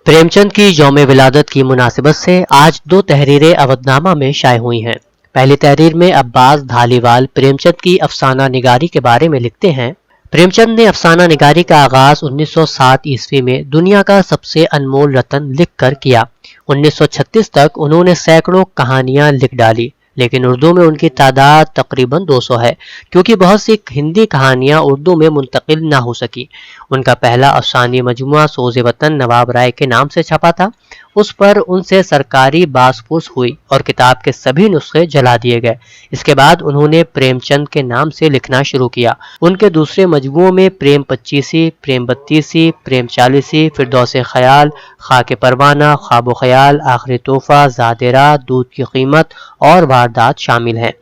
प्रेमचंद की यौम विलादत की मुनासिबत से आज दो तहरीरें अवधनामा में शाये हुई हैं। पहली तहरीर में अब्बास धालीवाल प्रेमचंद की अफसाना निगारी के बारे में लिखते हैं। प्रेमचंद ने अफसाना निगारी का आगाज 1907 ईस्वी में दुनिया का सबसे अनमोल रतन लिख कर किया। 1936 तक उन्होंने सैकड़ों कहानियां लिख डाली, लेकिन उर्दू में उनकी तादाद तकरीबन 200 है, क्योंकि बहुत सी हिंदी कहानियां उर्दू में मुंतकिल ना हो सकी। उनका पहला अफसानी मजमुआ सोज़े वतन नवाब राय के नाम से छपा था। उस पर उनसे सरकारी बासपुर्स हुई और किताब के सभी नुस्खे जला दिए गए। इसके बाद उन्होंने प्रेमचंद के नाम से लिखना शुरू किया। उनके दूसरे मजमुओं में प्रेम 25, प्रेम 32, प्रेम 40, फिरदौस ख्याल, खाके परवाना, ख्वाब ख्याल, आखिरी तोहफा, ज़ादेरा, दूध की कीमत और वारदात शामिल हैं।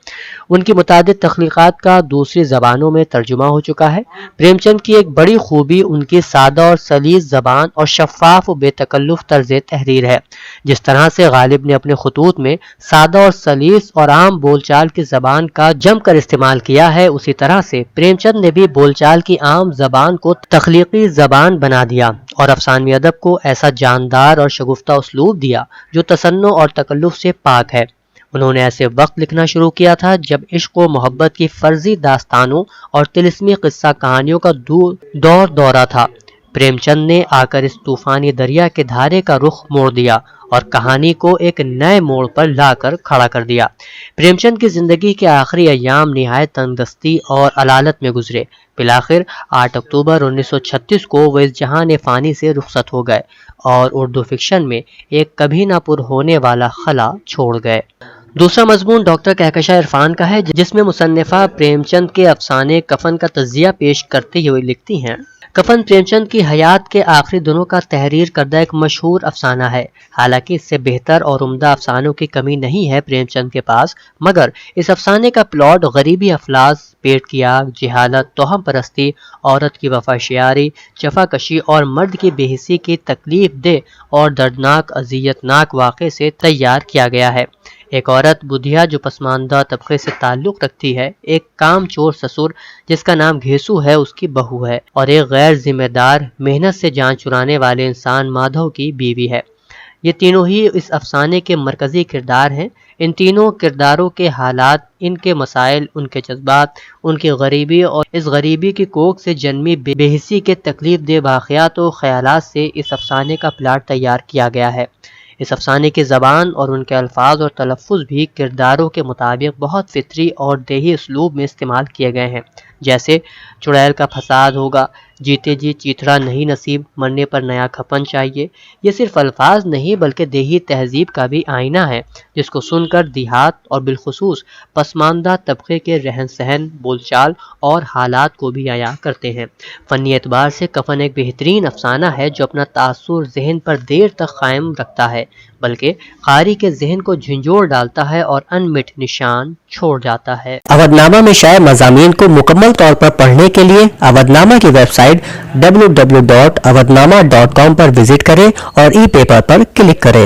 उनकी मुतादिद तख्लीक़ात का दूसरी ज़बानों में तर्जुमा हो चुका है। प्रेमचंद की एक बड़ी खूबी उनकी सादा और सलीस ज़बान और शफ़ाफ़ व बेतकल्लुफ़ तर्ज़ तहरीर है। जिस तरह से गालिब ने अपने खतूत में सादा और सलीस और आम बोलचाल की ज़बान का जमकर इस्तेमाल किया है, उसी तरह से प्रेमचंद ने भी बोलचाल की आम ज़बान को तख्लीक़ी ज़बान बना दिया और अफ़सानवी अदब को ऐसा जानदार और शगुफ्ता उसलूब दिया जो तसन्नो और तकल्लुफ़ से पाक है। उन्होंने ऐसे वक्त लिखना शुरू किया था जब इश्क व मोहब्बत की फर्जी दास्तानों और तिलिस्मी किस्सा कहानियों का दौर दौरा था। प्रेमचंद ने आकर इस तूफानी दरिया के धारे का रुख मोड़ दिया और कहानी को एक नए मोड़ पर लाकर खड़ा कर दिया। प्रेमचंद की जिंदगी के आखिरी अय्याम निहायत तंगदस्ती और अलालत में गुजरे। बिलाखिर 8 अक्टूबर 1936 को वो इस जहान फ़ानी से रुखसत हो गए और उर्दू फिक्शन में एक कभी ना पुर होने वाला खला छोड़ गए। दूसरा मजमून डॉक्टर कहकशा इरफान का है, जिसमें मुसन्निफा प्रेमचंद के अफसाने कफन का तज़िया पेश करते हुए लिखती हैं। कफन प्रेमचंद की हयात के आखिरी दिनों का तहरीर करदा एक मशहूर अफसाना है। हालांकि इससे बेहतर और उम्दा अफसानों की कमी नहीं है प्रेमचंद के पास, मगर इस अफसाने का प्लॉट गरीबी अफलास, पेट की आग, जिहालत, तोहम परस्ती, औरत की वफाशियारी, जफाकशी और मर्द की बेहिसी की तकलीफ दे और दर्दनाक अजियतनाक वाक़े से तैयार किया गया है। एक औरत बुधिया जो पसमानदा तबके से ताल्लुक़ रखती है, एक काम चोर ससुर जिसका नाम घेसू है उसकी बहू है, और एक गैर जिम्मेदार मेहनत से जान चुराने वाले इंसान माधव की बीवी है। ये तीनों ही इस अफसाने के मरकज़ी किरदार हैं। इन तीनों किरदारों के हालात, इनके मसाइल, उनके जज्बात, उनकी गरीबी और इस गरीबी की कोख से जन्मी बेहिसी के तकलीफ दे वाक़यात और ख़यालात से इस अफसाने का प्लाट तैयार किया गया है। इस अफसाने की ज़बान और उनके अल्फाज और तलफ़्फ़ुज़ भी किरदारों के मुताबिक बहुत फितरी और देही उसलूब में इस्तेमाल किए गए हैं। जैसे चुड़ैल का फसाद होगा, जीते जी चीथड़ा नहीं नसीब, मरने पर नया खपन चाहिए। ये सिर्फ अल्फाज नहीं बल्कि देही तहजीब का भी आईना है, जिसको सुनकर देहात और बिलखुसूस पसमानदा तबके के रहन सहन, बोलचाल और हालात को भी आया करते हैं। फ़नी एतबार से कफन एक बेहतरीन अफसाना है जो अपना तासुर जहन पर देर तक कायम रखता है, बल्कि क़ारी के जहन को झंझोड़ डालता है और अनमिट निशान छोड़ जाता है। अवधनामा में शाये मज़ामीन को मुकम्मल तौर पर पढ़ने के लिए अवधनामा की वेबसाइट www.awadhnama.com पर विजिट करें और ई पेपर पर क्लिक करें।